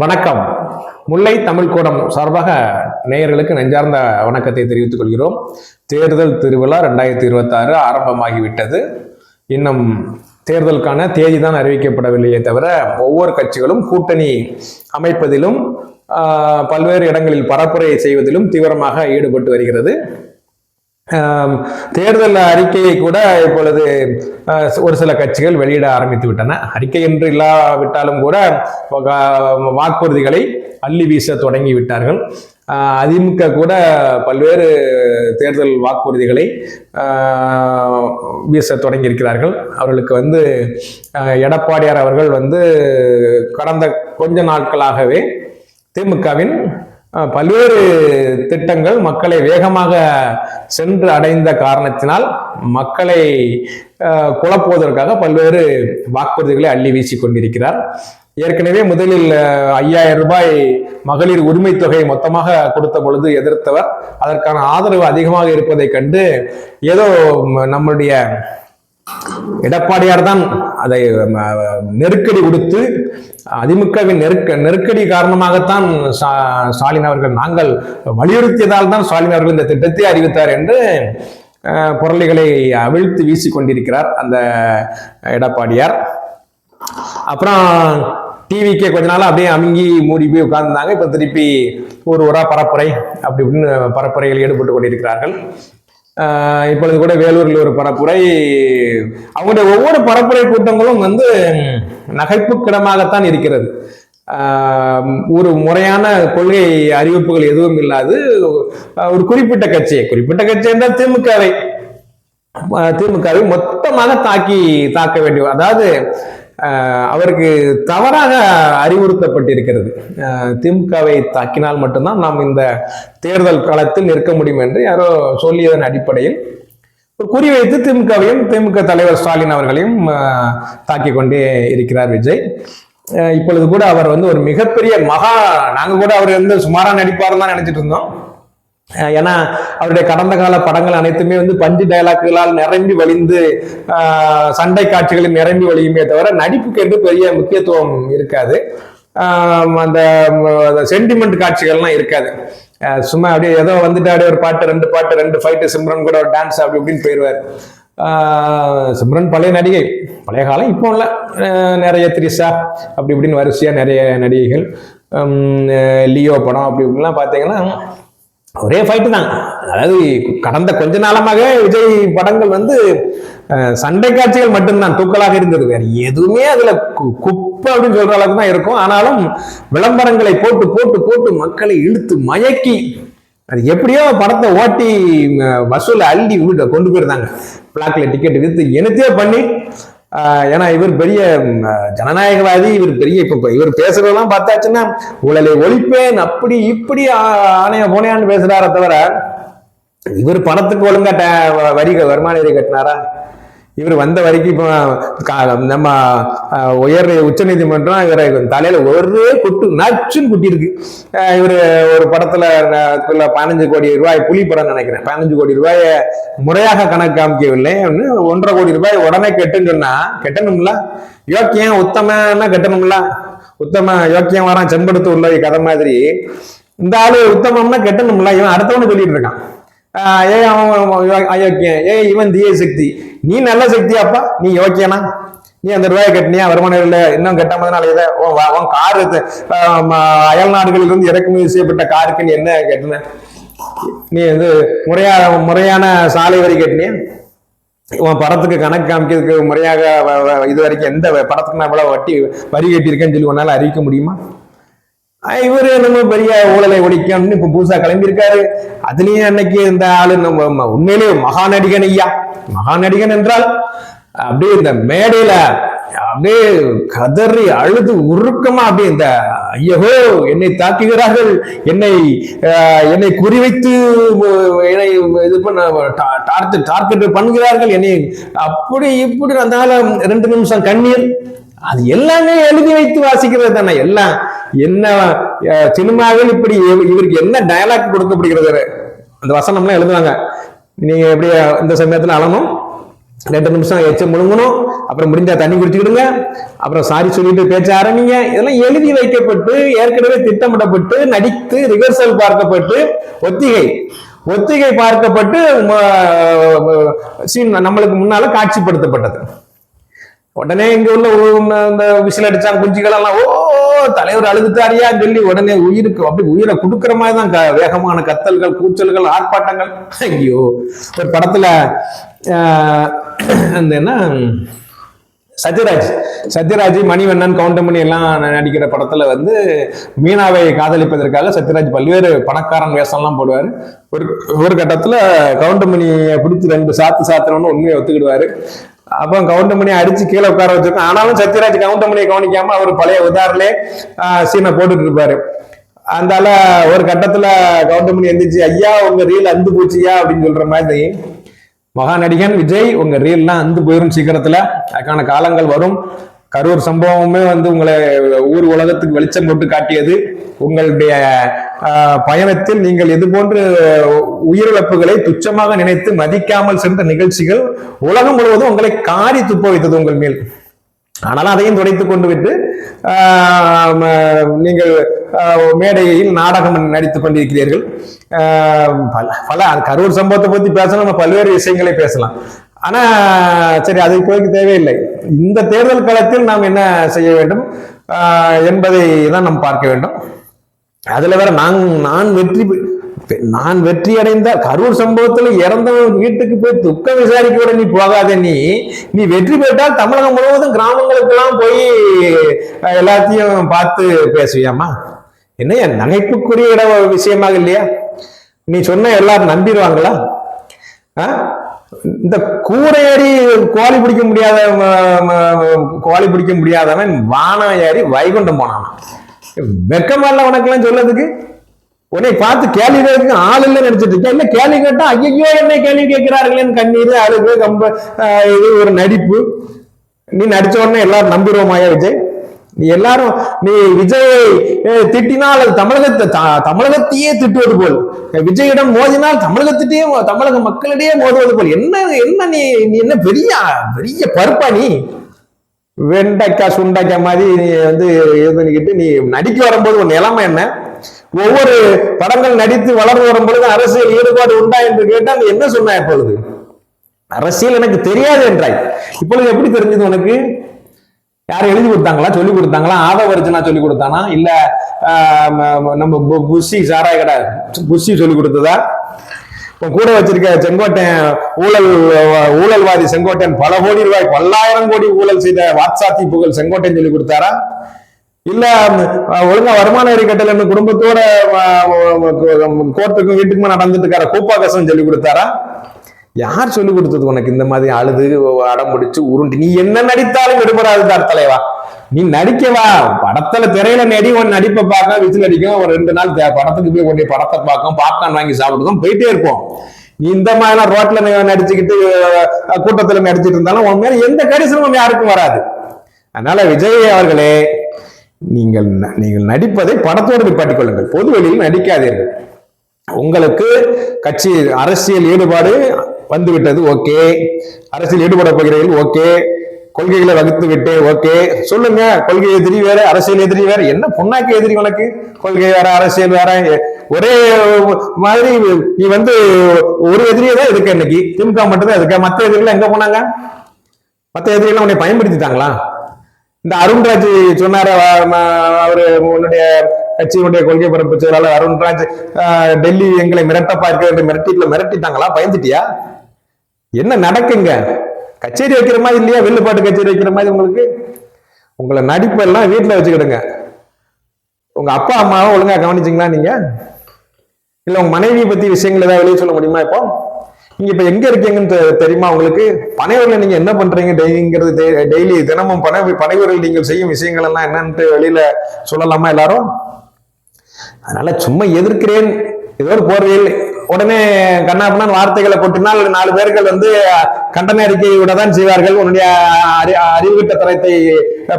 வணக்கம். முல்லை தமிழ் கூடம் சார்பாக நேயர்களுக்கு நெஞ்சார்ந்த வணக்கத்தை தெரிவித்துக் கொள்கிறோம். தேர்தல் திருவிழா 2026 ஆரம்பமாகிவிட்டது. இன்னும் தேர்தலுக்கான தேதி தான் அறிவிக்கப்படவில்லையே தவிர ஒவ்வொரு கட்சிகளும் கூட்டணி அமைப்பதிலும் பல்வேறு இடங்களில் பரப்புரை செய்வதிலும் தீவிரமாக ஈடுபட்டு வருகிறது. தேர்தல் அறிக்கையை கூட இப்பொழுது ஒரு சில கட்சிகள் வெளியிட ஆரம்பித்து விட்டன. அறிக்கை என்று இல்லாவிட்டாலும் கூட வாக்குறுதிகளை அள்ளி வீச தொடங்கி விட்டார்கள். அதிமுக கூட பல்வேறு தேர்தல் வாக்குறுதிகளை வீச தொடங்கி இருக்கிறார்கள். அவர்களுக்கு எடப்பாடியார் அவர்கள் கடந்த கொஞ்ச நாட்களாகவே திமுகவின் பல்வேறு திட்டங்கள் மக்களை வேகமாக சென்று அடைந்த காரணத்தினால் மக்களை குழப்புவதற்காக பல்வேறு வாக்குறுதிகளை அள்ளி வீசிக் கொண்டிருக்கிறார். ஏற்கனவே முதலில் 5000 ரூபாய் மகளிர் உரிமை தொகை மொத்தமாக கொடுத்த பொழுது எதிர்த்தவர் அதற்கான ஆதரவு அதிகமாக இருப்பதை கண்டு ஏதோ நம்முடைய எடப்பாடியார் தான் அதை நெருக்கடி கொடுத்து அதிமுகவின் நெருக்கடி காரணமாகத்தான் ஸ்டாலின் அவர்கள் நாங்கள் வலியுறுத்தியதால் தான் ஸ்டாலின் அவர்கள் இந்த திட்டத்தை அறிவித்தார் என்று பொருளைகளை அவிழ்த்து வீசி கொண்டிருக்கிறார் அந்த எடப்பாடியார். அப்புறம் டிவிக்கே கொஞ்ச நாள் அப்படியே அமுங்கி மூடி போய் உட்கார்ந்தாங்க. இப்ப திருப்பி ஒரு பரப்புரை அப்படி இப்படின்னு பரப்புரைகள் ஈடுபட்டு கொண்டிருக்கிறார்கள். இப்பொழுது கூட வேலூரில் ஒரு பரப்புரை. அவங்களுடைய ஒவ்வொரு பரப்புரை கூட்டங்களும் நகைப்புக்கிடமாகத்தான் இருக்கிறது. ஒரு முறையான கொள்கை அறிவிப்புகள் எதுவும் இல்லாது ஒரு குறிப்பிட்ட கட்சி என்றால் திமுகவை மொத்தமாக தாக்க வேண்டிய, அதாவது அவருக்கு தவறாக அறிவுறுத்தப்பட்டிருக்கிறது. திமுகவை தாக்கினால் மட்டும்தான் நாம் இந்த தேர்தல் காலத்தில் நிற்க முடியும் என்று யாரோ சொல்லியதன் அடிப்படையில் ஒரு குறிவைத்து திமுக தலைவர் ஸ்டாலின் அவர்களையும் தாக்கி கொண்டே இருக்கிறார் விஜய். இப்பொழுது கூட அவர் ஒரு மிகப்பெரிய நாங்க கூட அவர் சுமாரா நடிப்பார் தான் நினைச்சிட்டு இருந்தோம். ஏன்னா அவருடைய கடந்த கால படங்கள் அனைத்துமே பஞ்சு டயலாக்குகளால் நிரம்பி வழிந்து சண்டை காட்சிகளில் நிரம்பி வழியுமே தவிர நடிப்புக்கு என்று பெரிய முக்கியத்துவம் இருக்காது. அந்த சென்டிமெண்ட் காட்சிகள்லாம் இருக்காது. சும்மா அப்படியே ஏதோ அப்படியே ஒரு பாட்டு ரெண்டு ஃபைட்டு, சிம்ரன் கூட ஒரு டான்ஸ் அப்படி இப்படின்னு போயிடுவார். சிம்ரன் பழைய நடிகை, பழைய காலம், இப்போ இல்லை, நிறைய திரிஷா அப்படி இப்படின்னு வரிசையா நிறைய நடிகைகள், லியோ படம் அப்படி இப்படின்லாம் பார்த்தீங்கன்னா ஒரே ஃபைட்டு தான். அதாவது கடந்த கொஞ்ச நாளமாக விஜய் படங்கள் சண்டை காட்சிகள் மட்டும்தான் தூக்கலாக இருந்தது. வேற எதுவுமே அதுல குப்பை அப்படின்னு சொல்ற அளவுக்கு தான் இருக்கும். ஆனாலும் விளம்பரங்களை போட்டு போட்டு போட்டு மக்களை இழுத்து மயக்கி அது எப்படியோ படத்தை ஓட்டி வசூலை அள்ளி கொண்டு போயிருந்தாங்க. பிளாக்ல டிக்கெட் வித்து என்னத்தையோ பண்ணி. ஏன்னா இவர் பெரிய ஜனநாயகவாதி, இவர் பேசுறதெல்லாம் பார்த்தாச்சுன்னா ஊழலை ஒழிப்பேன் அப்படி இப்படி ஆணைய போனையான்னு பேசுறார தவிர இவர் பணத்துக்கு ஒழுங்கா வருமான வரி கட்டினாரா? இவர் வந்த வரைக்கும் இப்போ நம்ம உச்ச நீதிமன்றம் இவரை தலையில ஒரே குட்டு நச்சுன்னு குட்டி இருக்கு. இவர் ஒரு படத்துல 15 கோடி ரூபாய், புலி படம் நினைக்கிறேன், 15 கோடி ரூபாய முறையாக கணக்கு காமிக்கவில்லை, 1.5 கோடி ரூபாய் உடனே கெட்டுன்னு சொன்னா கெட்டணும்ல. யோக்கியம் உத்தமன்னா கெட்டணும்ல. உத்தம யோக்கியம் வரான் செம்படுத்து உள்ள கதை மாதிரி இந்த ஆளு உத்தமம்னா கெட்டணும்ல. இவன் அடுத்தவனு சொல்லிட்டு இருக்கான். அயோக்கியம், இவன் தீய சக்தி, நீ நல்ல சக்தியாப்பா, நீ யோக்கியனா, நீ அந்த ரூபாய் கட்டினியா, வருமானம் இல்லை இன்னும் கட்டாமதுனால உன் காரு அயல் நாடுகளில் இருந்து இறக்குமதி செய்யப்பட்ட காருக்கு நீ என்ன கட்டின? நீ முறையான சாலை வரி கட்டினியா? உன் படத்துக்கு கணக்கு காமிக்கிறதுக்கு முறையாக இது வரைக்கும் எந்த படத்துக்கு நான் இவ்வளவு வரி கட்டியிருக்கேன்னு சொல்லி உன்னால அறிவிக்க முடியுமா? இவரு நம்ம பெரிய ஊழலை ஒழிக்கணும்னு இப்ப புதுசா கிளம்பியிருக்காரு. அதுலயும் அன்னைக்கு இந்த ஆளு நம்ம உண்மையிலேயே மகாநடிகன் ஐயா. மகாநடிகன் என்றால் அப்படியே இந்த மேடையில அப்படியே கதறி அழுது உருக்கமா அப்படியே இந்த ஐயோ என்னை தாக்குகிறார்கள், என்னை குறிவைத்து என்னை இது பண்ண டார்கெட் பண்ணுகிறார்கள், என்னை அப்படி இப்படி அதனால 2 நிமிஷம் கண்ணீர். அது எல்லாமே எழுதி வைத்து வாசிக்கிறது தானே. எல்லாம் என்ன சினிமாவில் இப்படி இவருக்கு என்ன டயலாக் கொடுக்கப்படுகிறது, அந்த வசனம்லாம் எழுதுவாங்க. நீங்க எப்படி இந்த சமயத்துல அழணும், 2 நிமிஷம் எச்ச முழுங்கணும், அப்புறம் முடிஞ்சா தண்ணி குடிச்சுக்கிடுங்க, அப்புறம் சாரி சொல்லிட்டு பேச்ச ஆரம்பிங்க. இதெல்லாம் எழுதி வைக்கப்பட்டு ஏற்கனவே திட்டமிடப்பட்டு நடித்து ரிஹர்சல் பார்க்கப்பட்டு ஒத்திகை பார்க்கப்பட்டு நம்மளுக்கு முன்னால காட்சிப்படுத்தப்பட்டது. உடனே இங்க உள்ள இந்த விசில் அடிச்சாங்க குஞ்சுகள் எல்லாம், ஓ தலைவர் அழுதுட்டாரியா சொல்லி உடனே உயிருக்கு அப்படி உயிரை கொடுக்குற மாதிரி தான் வேகமான கத்தல்கள், கூச்சல்கள், ஆர்ப்பாட்டங்கள். ஐயோ, ஒரு படத்துல அந்த என்ன சத்யராஜ் மணிவண்ணன் கவுண்டமணி எல்லாம் நடிக்கிற படத்துல வந்து மீனாவை காதலிப்பதற்காக சத்யராஜ் பல்வேறு பணக்காரன் வேஷம்லாம் போடுவாரு. ஒரு கட்டத்துல கவுண்டமணியை பிடிச்சி 2 சாத்துறோன்னு உண்மையை ஒத்துக்கிடுவாரு. அப்ப கவுண்டமணியை அடிச்சு கீழே உட்கார வச்சிருக்கோம். ஆனாலும் சத்யராஜ் கவுண்டமணியை கவனிக்காம அவர் பழைய உதாரிலே சீனை போட்டுட்டு இருப்பாரு. அதனால ஒரு கட்டத்துல கவுண்டமணி எந்திரிச்சு, ஐயா உங்க ரீல் அந்து போச்சியா அப்படின்னு சொல்ற மாதிரி மகா நடிகன் விஜய் உங்க ரீல்லாம் அந்து போயிரும் சீக்கிரத்துல, அதுக்கான காலங்கள் வரும். கரூர் சம்பவமே வந்து உங்களை ஊர் உலகத்துக்கு வெளிச்சம் போட்டு காட்டியது. உங்களுடைய பயணத்தில் நீங்கள் இது போன்று உயிரிழப்புகளை துச்சமாக நினைத்து மதிக்காமல் சென்ற நிகழ்ச்சிகள் உலகம் முழுவதும் உங்களை காரி துப்ப வைத்தது உங்கள் மேல். ஆனாலும் அதையும் துடைத்துக் கொண்டு விட்டு நீங்கள் மேடையில் நாடகம் நடித்துக் கொண்டிருக்கிறீர்கள். பல கரூர் சம்பவத்தை பத்தி பேசலாம், நம்ம பல்வேறு விஷயங்களை பேசலாம். ஆனா சரி, அது இப்போதைக்கு தேவையில்லை. இந்த தேர்தல் களத்தில் நாம் என்ன செய்ய வேண்டும் என்பதை தான் நாம் பார்க்க வேண்டும். அதுல வேற நான் வெற்றி அடைந்த கரூர் சம்பவத்துல இறந்தவன் வீட்டுக்கு போய் துக்க விசாரிக்க விட நீ போகாத. நீ வெற்றி பெற்றால் தமிழகம் முழுவதும் கிராமங்களுக்கெல்லாம் போய் எல்லாத்தையும் பார்த்து பேசுவியாமா? என்ன நகைப்புக்குரிய விஷயமாக இல்லையா? நீ சொன்ன எல்லாரும் நம்பிடுவாங்களா? இந்த கூரையேறி கோழி பிடிக்க முடியாதவன் வானம் ஏறி வைகுண்டம் போனான். வெக்கமல்ல உனக்கெல்லாம் சொல்லதுக்கு? உன்னை பார்த்து கேள்வி கேட்க ஆள் இல்லைன்னு நினைச்சிட்டு இருக்கேன். இல்ல கேள்வி கேட்டா ஐயோ என்ன கேள்வி கேட்கிறார்களேன்னு கண்ணீர் அழுகு இது ஒரு நடிப்பு. நீ நடிச்ச உடனே எல்லாரும் நம்பிடுவோமாயா விஜய்? நீ விஜயை திட்டினால் அது தமிழகத்தையே திட்டுவது போல், விஜயிடம் மோதினால் தமிழக மக்களிடையே மோதுவது போல். என்ன நீ என்ன பெரிய பெரிய பருப்பா? நீ வெண்டைக்காய் சுண்டைக்காய் மாதிரி நீ வந்து இது பண்ணிக்கிட்டு நீ நடிக்க வரும்போது ஒரு நிலைமை என்ன? ஒவ்வொரு படங்கள் நடித்து வளர்ந்து வரும்பொழுது அரசியல் ஈடுபாடு உண்டா என்று கேட்டால் என்ன சொன்ன? இப்பொழுது அரசியல் எனக்கு தெரியாது என்றாய். இப்பொழுது எப்படி தெரிஞ்சது உனக்கு? யாரும் எழுதி கொடுத்தாங்களா, சொல்லி கொடுத்தாங்களா? ஆதவர்ஜனா சொல்லி கொடுத்தானா? இல்ல நம்ம புஷி சாராய கடை புஷி சொல்லி கொடுத்ததா? கூட வச்சிருக்க செங்கோட்டையன் ஊழல்வாதி செங்கோட்டையன் பல கோடி ரூபாய் பல்லாயிரம் கோடி ஊழல் செய்த வாட்சாத்தி புகழ் செங்கோட்டையன் சொல்லி கொடுத்தாரா? இல்ல ஒழுங்கா வருமான வரி கட்டல குடும்பத்தோட கோர்ட்டுக்கும் வீட்டுக்குமா நடந்துட்டு இருக்கார கூப்பாக்கசம் சொல்லி கொடுத்தாரா? யார் சொல்லி கொடுத்தது உனக்கு இந்த மாதிரி அழுது அடம் முடிச்சு உருண்டு? நீ என்ன நடித்தாலும் எடுபடாது தலைவா. நீ நடிக்கவா? படத்துல திரையில நடி உன் நடிப்பை பார்க்க விசில் அடிக்கும். ஒரு 2 நாள் படத்துக்கு போய் கொண்டு படத்தை பார்க்கும், பாப்கார்ன் வாங்கி சாப்பிடுறதும் போயிட்டே இருப்போம். நீ இந்த மாதிரிலாம் ரோட்ல நடிச்சுக்கிட்டு கூட்டத்துல நடிச்சிட்டு இருந்தாலும் உன் மேல எந்த கரிசனமும் யாருக்கும் வராது. அதனால விஜய் அவர்களே, நீங்கள் நடிப்பதை படத்தோடு நிப்பாட்டிக் கொள்ளுங்கள், பொது வெளியில் நடிக்காதீர்கள். உங்களுக்கு கட்சி அரசியல் ஈடுபாடு வந்துவிட்டது, ஓகே. அரசியல் ஈடுபட போகிறீர்கள், ஓகே. கொள்கைகளை வகுத்து விட்டு, ஓகே. சொல்லுங்க, கொள்கை எதிரி வேற, அரசியல் எதிரி வேற. என்ன பொண்ணாக்கு எதிரி உனக்கு? கொள்கை வேற, அரசியல் வேற, ஒரே மாதிரி. நீ வந்து ஒரு எதிரியே தான் இருக்கு. இன்னைக்கு திமுக மட்டும்தான் இருக்கு. மற்ற எதிரிகள் எங்க போனாங்க? மற்ற எதிரிகள் உன்னை பயன்படுத்திட்டாங்களா? இந்த அருண்ராஜ் சொன்னார, அவரு உன்னுடைய கட்சியினுடைய கொள்கை பரப்பு செயலாளர் அருண்ராஜ் டெல்லி எங்களை மிரட்ட பார்க்க மிரட்டிட்டாங்களா? பயந்துட்டியா? என்ன நடக்குங்க? கச்சேரி வைக்கிற மாதிரி இல்லையா? வில்லுப்பாட்டு கச்சேரி வைக்கிற மாதிரி உங்களுக்கு? உங்களை நடிப்பெல்லாம் வீட்டுல வச்சுக்கிடுங்க. உங்க அப்பா அம்மாவை ஒழுங்கா கவனிச்சிங்களா நீங்க? இல்ல உங்க மனைவியை பத்தி விஷயங்கள் ஏதாவது வெளியே சொல்ல முடியுமா? இப்போ நீங்க இப்ப எங்க இருக்கீங்கன்னு தெரியுமா உங்களுக்கு? பனையூர்ல நீங்க என்ன பண்றீங்க டெய்லிங்கிறது, டெய்லி தினமும் பனையூரில் நீங்கள் செய்யும் விஷயங்கள் எல்லாம் என்னன்ட்டு வெளியில சொல்லலாமா எல்லாரும்? அதனால சும்மா எதிர்க்கிறேன் ஏதோ ஒரு போர்வையில் உடனே கண்ணாப்பண்ணான் வார்த்தைகளை கொட்டினால் 4 பேர்கள் வந்து கண்டன அறிக்கை விடதான் செய்வார்கள். உன்னுடைய அறிவுகிட்ட தரத்தை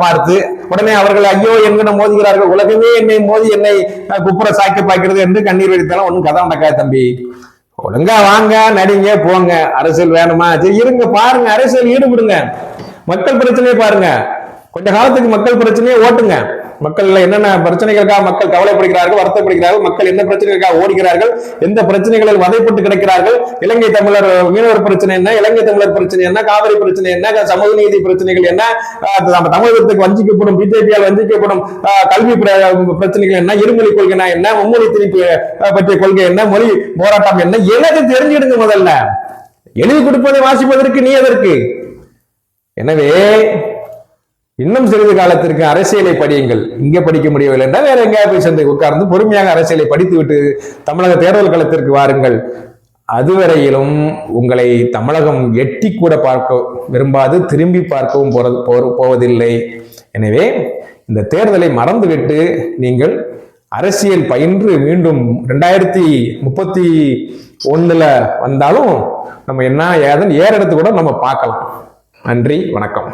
பார்த்து உடனே அவர்கள் ஐயோ என்கிட்ட மோதுகிறார்கள், உலகமே என்னை மோதி என்னை குப்புற சாக்கி பாய்க்கிறது என்று கண்ணீர் வெடித்தாலும் ஒன்றும் கதை நடக்காது தம்பி. ஒழுங்கா வாங்க, நடிங்க, போங்க. அரசியல் வேணுமா? சரி இருங்க, பாருங்க, அரசியல் ஈடுபடுங்க, மக்கள் பிரச்சனையை பாருங்க. கொஞ்ச காலத்துக்கு மக்கள் பிரச்சனையே ஓட்டுங்க. மக்கள் என்னென்ன பிரச்சனைகளுக்காக மக்கள் கவலைப்படுகிறார்கள், வருத்தப்படுகிறார்கள், மக்கள் என்ன பிரச்சனைகளுக்காக ஓடுகிறார்கள், எந்த பிரச்சனைகளில் வதைப்பட்டு கிடக்கிறார்கள், இலங்கை தமிழர் மீனவர் பிரச்சனை என்ன, இலங்கை தமிழர் பிரச்சனை என்ன, காவிரி பிரச்சனை என்ன, சமூக நீதி பிரச்சனைகள் என்ன, தமிழகத்துக்கு வஞ்சிக்கப்படும், பிஜேபியால் வஞ்சிக்கப்படும் கல்வி பிரச்சனைகள் என்ன, இருமொழி கொள்கை என்ன, மும்மொழி திணிப்பு பற்றிய கொள்கை என்ன, மொழி போராட்டம் என்ன, எல்லாத்தையும் தெரிஞ்சிடுங்க. முதல்ல எழுதி கொடுப்பதை வாசிப்பதற்கு நீ எதற்கு? எனவே இன்னும் சிறிது காலத்திற்கு அரசியலை படியுங்கள். இங்க படிக்க முடியவில்லை என்றால் வேற எங்கேயாவது போய் சேர்ந்து உட்கார்ந்து பொறுமையாக அரசியலை படித்து விட்டு தமிழக தேர்தல் களத்திற்கு வாருங்கள். அதுவரையிலும் உங்களை தமிழகம் எட்டி கூட பார்க்க விரும்பாது, திரும்பி பார்க்கவும் போவதில்லை. எனவே இந்த தேர்தலை மறந்துவிட்டு நீங்கள் அரசியல் பயின்று மீண்டும் 2031 வந்தாலும் நம்ம என்ன ஏதுன்னு ஏறெடுத்து கூட நம்ம பார்க்கலாம். நன்றி, வணக்கம்.